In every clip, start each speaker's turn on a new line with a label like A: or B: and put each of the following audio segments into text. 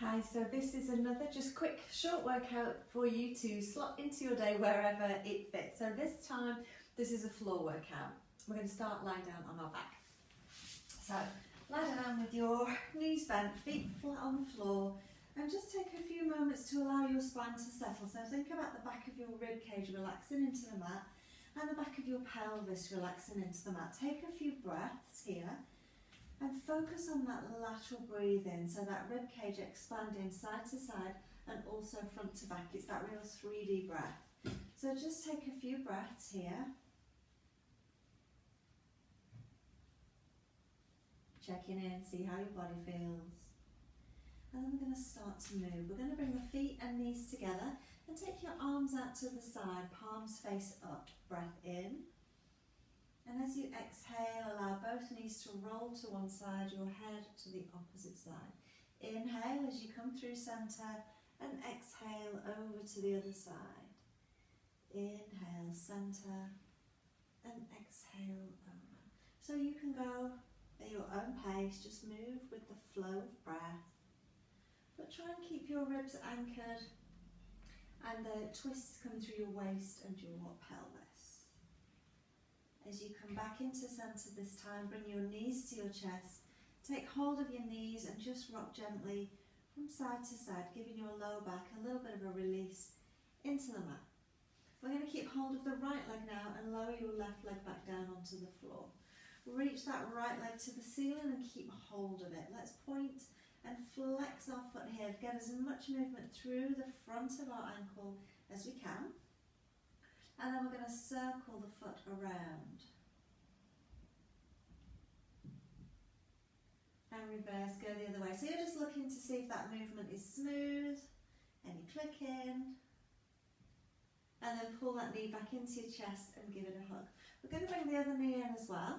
A: Hi, so this is another just quick short workout for you to slot into your day wherever it fits. So this time, this is a floor workout. We're going to start lying down on our back. So lie down with your knees bent, feet flat on the floor, and just take a few moments to allow your spine to settle. So think about the back of your rib cage relaxing into the mat and the back of your pelvis relaxing into the mat. Take a few breaths here. And focus on that lateral breathing, so that rib cage expanding side to side and also front to back. It's that real 3D breath. So just take a few breaths here. Checking in, see how your body feels. And then we're going to start to move. We're going to bring the feet and knees together and take your arms out to the side, palms face up. Breath in. And as you exhale, allow both knees to roll to one side, your head to the opposite side. Inhale as you come through centre and exhale over to the other side. Inhale, centre and exhale over. So you can go at your own pace, just move with the flow of breath. But try and keep your ribs anchored and the twists coming through your waist and your pelvis. As you come back into centre this time, bring your knees to your chest, take hold of your knees and just rock gently from side to side, giving your lower back a little bit of a release into the mat. We're going to keep hold of the right leg now and lower your left leg back down onto the floor. Reach that right leg to the ceiling and keep hold of it. Let's point and flex our foot here, get as much movement through the front of our ankle as we can. And then we're going to circle the foot around. And reverse, go the other way. So you're just looking to see if that movement is smooth, any clicking. And then pull that knee back into your chest and give it a hug. We're going to bring the other knee in as well.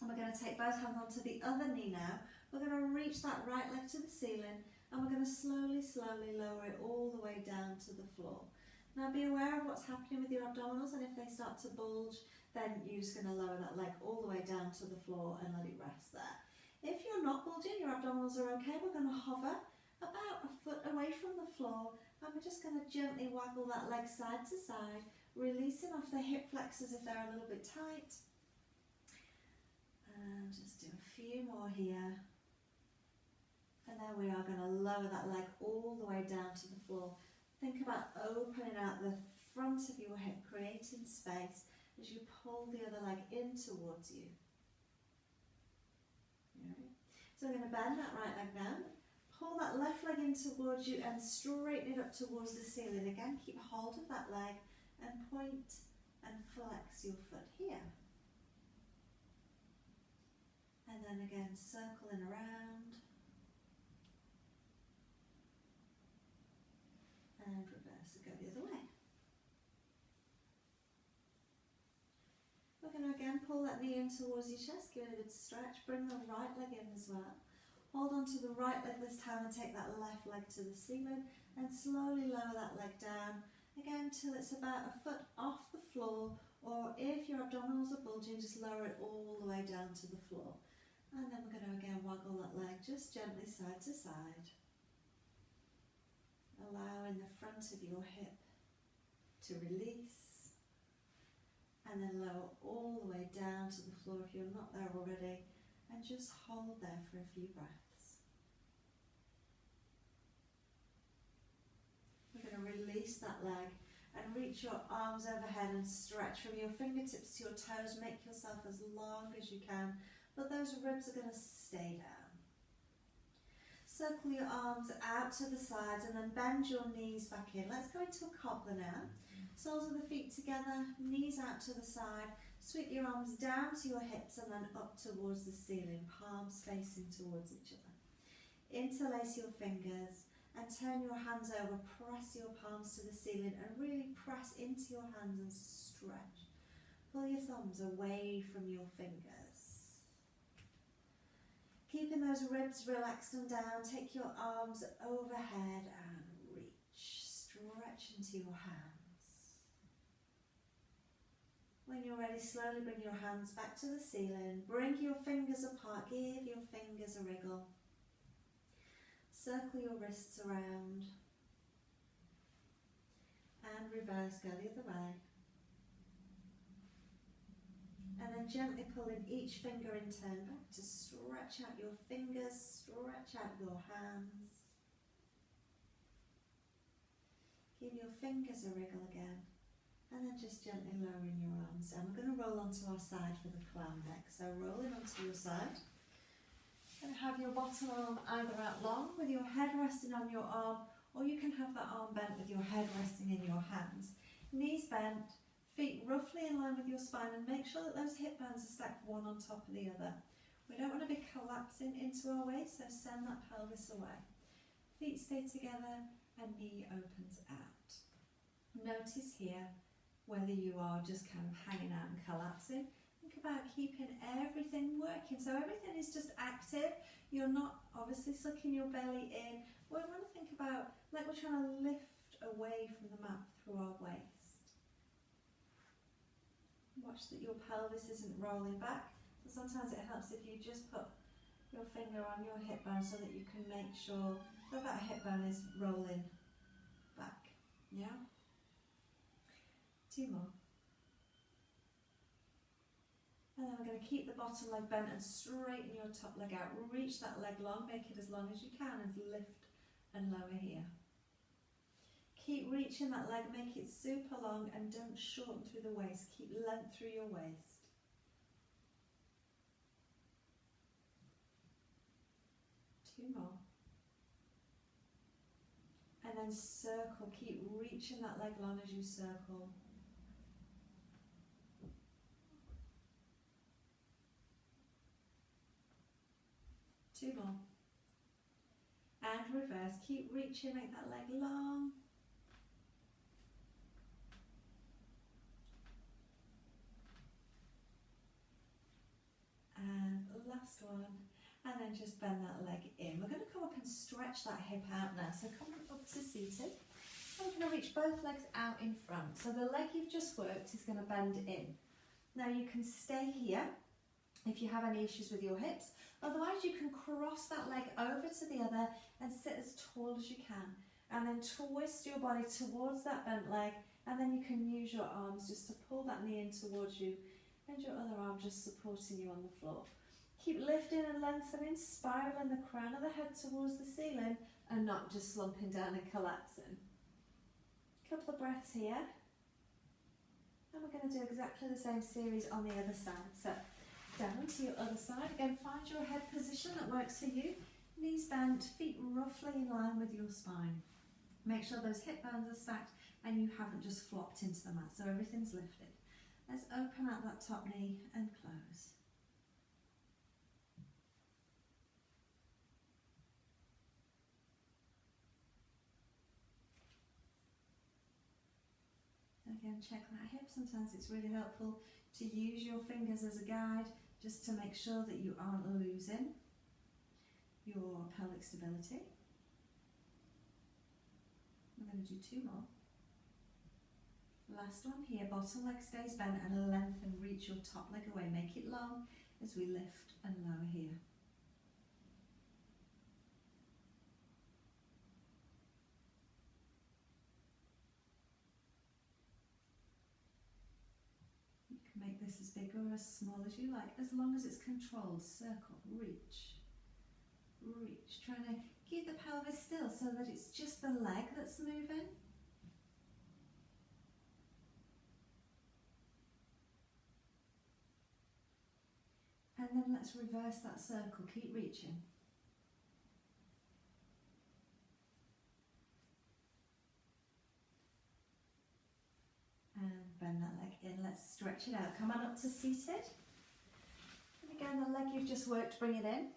A: And we're going to take both hands onto the other knee now. We're going to reach that right leg to the ceiling and we're going to slowly, slowly lower it all the way down to the floor. Now be aware of what's happening with your abdominals, and if they start to bulge, then you're just going to lower that leg all the way down to the floor and let it rest there. If you're not bulging, your abdominals are okay, we're going to hover about a foot away from the floor and we're just going to gently waggle that leg side to side, releasing off the hip flexors if they're a little bit tight. And just do a few more here. And then we are going to lower that leg all the way down to the floor. Think about opening out the front of your hip, creating space as you pull the other leg in towards you. Right. So we're going to bend that right leg down, pull that left leg in towards you and straighten it up towards the ceiling. Again, keep hold of that leg and point and flex your foot here. And then again, circling around. And reverse and go the other way. We're going to again pull that knee in towards your chest, give it a good stretch, bring the right leg in as well. Hold on to the right leg this time and take that left leg to the ceiling and slowly lower that leg down, again till it's about a foot off the floor, or if your abdominals are bulging, just lower it all the way down to the floor. And then we're going to again waggle that leg just gently side to side. Allowing the front of your hip to release and then lower all the way down to the floor if you're not there already, and just hold there for a few breaths. We're going to release that leg and reach your arms overhead and stretch from your fingertips to your toes. Make yourself as long as you can, but those ribs are going to stay down. Circle your arms out to the sides and then bend your knees back in. Let's go into a cobbler now. Soles of the feet together, knees out to the side. Sweep your arms down to your hips and then up towards the ceiling, palms facing towards each other. Interlace your fingers and turn your hands over. Press your palms to the ceiling and really press into your hands and stretch. Pull your thumbs away from your fingers. Keeping those ribs relaxed and down, take your arms overhead and reach. Stretch into your hands. When you're ready, slowly bring your hands back to the ceiling. Bring your fingers apart. Give your fingers a wriggle. Circle your wrists around and reverse, go the other way. And then gently pull in each finger in turn back to stretch out your fingers, stretch out your hands. Give your fingers a wriggle again. And then just gently lowering your arms down. We're going to roll onto our side for the clown neck. So rolling onto your side. And have your bottom arm either out long with your head resting on your arm, or you can have that arm bent with your head resting in your hands. Knees bent, feet roughly in line with your spine, and make sure that those hip bones are stacked one on top of the other. We don't want to be collapsing into our waist, so send that pelvis away. Feet stay together and knee opens out. Notice here whether you are just kind of hanging out and collapsing. Think about keeping everything working. So everything is just active. You're not obviously sucking your belly in. We want to think about like we're trying to lift away from the mat through our waist. Watch that your pelvis isn't rolling back. So sometimes it helps if you just put your finger on your hip bone so that you can make sure that that hip bone is rolling back. Yeah? 2 more. And then we're going to keep the bottom leg bent and straighten your top leg out. Reach that leg long, make it as long as you can, and lift and lower here. Keep reaching that leg, make it super long, and don't shorten through the waist. Keep length through your waist. 2 more. And then circle, keep reaching that leg long as you circle. 2 more. And reverse, keep reaching, make that leg long. And last one. And then just bend that leg in. We're going to come up and stretch that hip out now. So come up to seated. And we're going to reach both legs out in front. So the leg you've just worked is going to bend in. Now you can stay here if you have any issues with your hips. Otherwise you can cross that leg over to the other and sit as tall as you can. And then twist your body towards that bent leg. And then you can use your arms just to pull that knee in towards you. And your other arm just supporting you on the floor. Keep lifting and lengthening, spiraling the crown of the head towards the ceiling and not just slumping down and collapsing. Couple of breaths here. And we're going to do exactly the same series on the other side. So down to your other side. Again, find your head position that works for you. Knees bent, feet roughly in line with your spine. Make sure those hip bones are stacked and you haven't just flopped into the mat, so everything's lifted. Let's open out that top knee and close. Again, check that hip. Sometimes it's really helpful to use your fingers as a guide just to make sure that you aren't losing your pelvic stability. I'm going to do 2 more. Last one here, bottom leg stays bent and lengthen, reach your top leg away. Make it long as we lift and lower here. You can make this as big or as small as you like, as long as it's controlled. Circle, reach, reach. Trying to keep the pelvis still so that it's just the leg that's moving. And then let's reverse that circle, keep reaching. And bend that leg in, let's stretch it out. Come on up to seated. And again, the leg you've just worked, bring it in.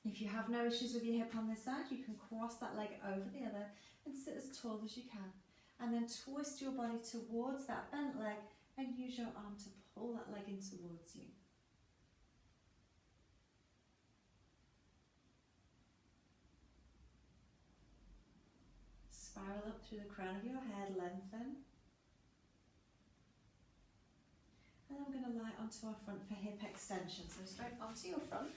A: If you have no issues with your hip on this side, you can cross that leg over the other and sit as tall as you can. And then twist your body towards that bent leg and use your arm to pull that leg in towards you. Spiral up through the crown of your head, lengthen. And then we're going to lie onto our front for hip extension. So straight onto your front.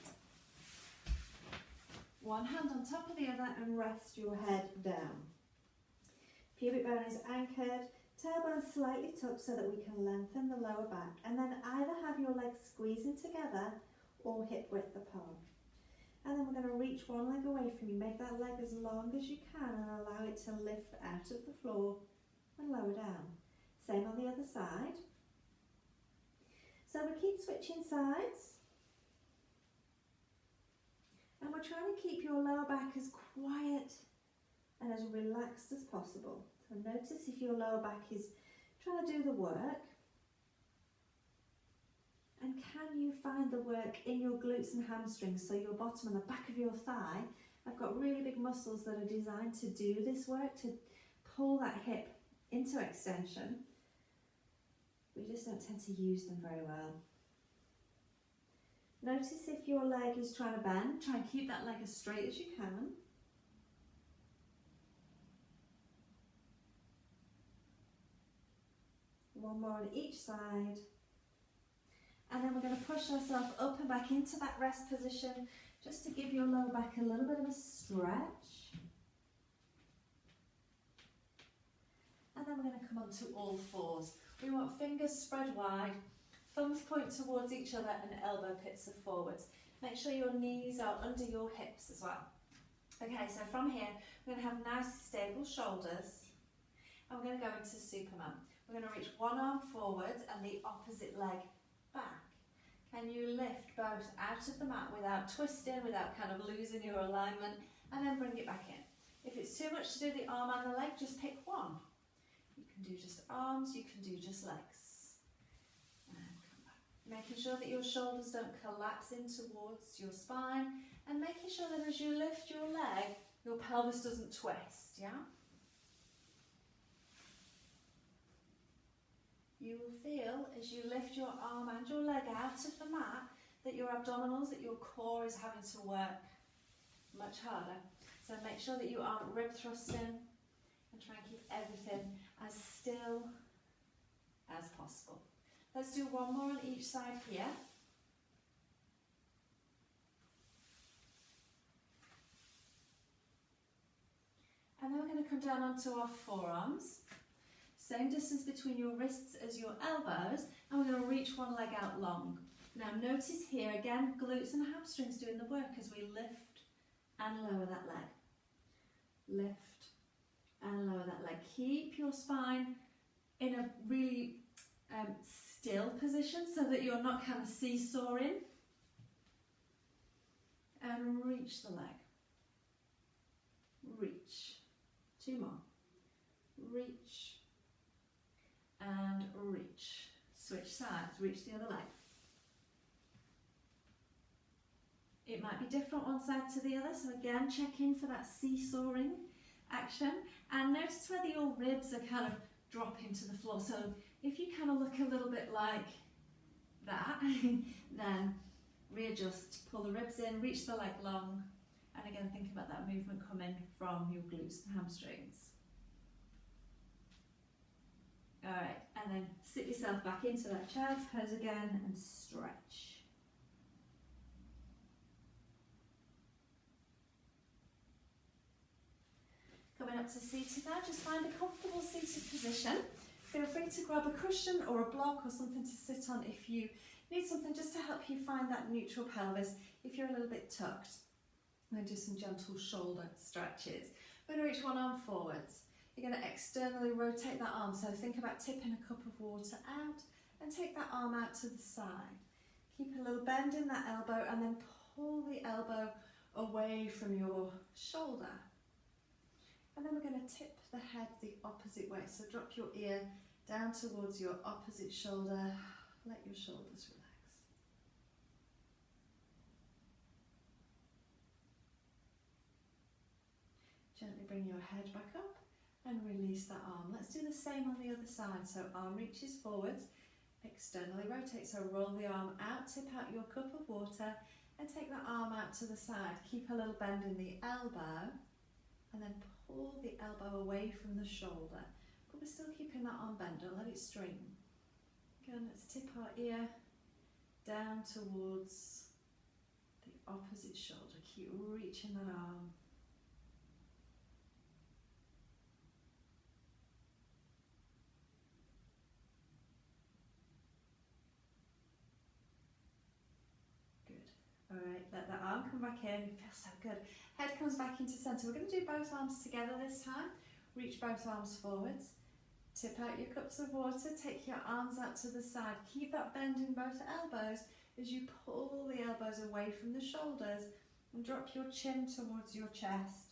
A: One hand on top of the other and rest your head down. Pubic bone is anchored, tailbone slightly tucked so that we can lengthen the lower back, and then either have your legs squeezing together or hip width apart. And then we're going to reach one leg away from you. Make that leg as long as you can and allow it to lift out of the floor and lower down. Same on the other side. So we keep switching sides. And we're trying to keep your lower back as quiet and as relaxed as possible. So notice if your lower back is trying to do the work. And can you find the work in your glutes and hamstrings? So your bottom and the back of your thigh have got really big muscles that are designed to do this work, to pull that hip into extension. We just don't tend to use them very well. Notice if your leg is trying to bend, try and keep that leg as straight as you can. One more on each side. And then we're going to push ourselves up and back into that rest position just to give your lower back a little bit of a stretch. And then we're going to come onto all fours. We want fingers spread wide, thumbs point towards each other and elbow pits are forwards. Make sure your knees are under your hips as well. Okay, so from here, we're going to have nice stable shoulders. And we're going to go into Superman. We're going to reach one arm forward and the opposite leg back. Can you lift both out of the mat without twisting, without kind of losing your alignment, and then bring it back in. If it's too much to do the arm and the leg, just pick one. You can do just arms, you can do just legs. And come back. Making sure that your shoulders don't collapse in towards your spine, and making sure that as you lift your leg, your pelvis doesn't twist, yeah? You will feel as you lift your arm and your leg out of the mat that your abdominals, that your core is having to work much harder. So make sure that you aren't rib thrusting and try and keep everything as still as possible. Let's do one more on each side here. And then we're going to come down onto our forearms. Same distance between your wrists as your elbows, and we're going to reach one leg out long. Now notice here again, glutes and hamstrings doing the work as we lift and lower that leg. Lift and lower that leg. Keep your spine in a really still position so that you're not kind of seesawing. And reach the leg. Reach. Two more. Reach. And reach. Switch sides, reach the other leg. It might be different one side to the other, so again, check in for that seesawing action. And notice whether your ribs are kind of dropping to the floor. So if you kind of look a little bit like that, then readjust, pull the ribs in, reach the leg long, and again, think about that movement coming from your glutes and hamstrings. Alright, and then sit yourself back into that child's pose again and stretch. Coming up to seated now, just find a comfortable seated position. Feel free to grab a cushion or a block or something to sit on if you need something just to help you find that neutral pelvis if you're a little bit tucked. And do some gentle shoulder stretches. We're going to reach one arm forwards. You're going to externally rotate that arm, so think about tipping a cup of water out and take that arm out to the side. Keep a little bend in that elbow and then pull the elbow away from your shoulder. And then we're going to tip the head the opposite way, so drop your ear down towards your opposite shoulder. Let your shoulders relax. Gently bring your head back up and release that arm. Let's do the same on the other side. So arm reaches forwards, externally rotate. So roll the arm out, tip out your cup of water and take that arm out to the side. Keep a little bend in the elbow and then pull the elbow away from the shoulder. But we're still keeping that arm bent, don't let it strain. Again, let's tip our ear down towards the
B: opposite shoulder. Keep reaching that arm. Good. All right, let that arm come back in. It feels so good. Head comes back into centre. We're going to do both arms together this time. Reach both arms forwards. Tip out your cups of water. Take your arms out to the side. Keep that bend in both elbows as you pull the elbows away from the shoulders and drop your chin towards your chest,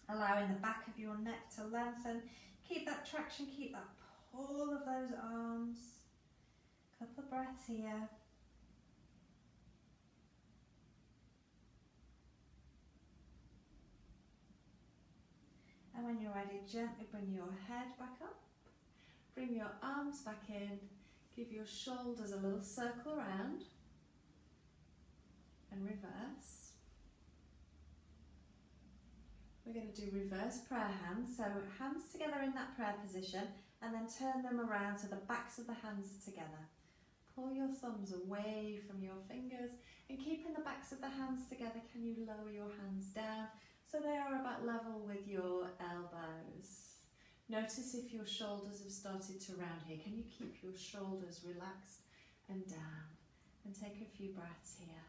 B: allowing the back of your neck to lengthen. Keep that traction, keep that pull of those arms. Couple of breaths here. And when you're ready, gently bring your head back up. Bring your arms back in. Give your shoulders a little circle around. And reverse. We're going to do reverse prayer hands. So hands together in that prayer position and then turn them around so the backs of the hands are together. Pull your thumbs away from your fingers and keeping the backs of the hands together, can you lower your hands down so they are about level with your elbows. Notice if your shoulders have started to round here. Can you keep your shoulders relaxed and down? And take a few breaths here.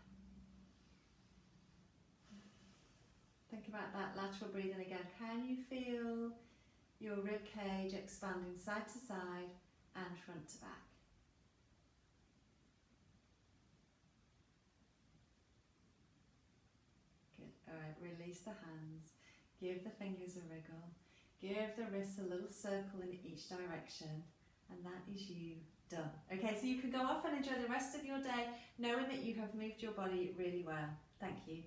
B: Think about that lateral breathing again. Can you feel your rib cage expanding side to side and front to back? Good. Alright, release the hands. Give the fingers a wriggle. Give the wrists a little circle in each direction. And that is you done. Okay, so you can go off and enjoy the rest of your day knowing that you have moved your body really well. Thank you.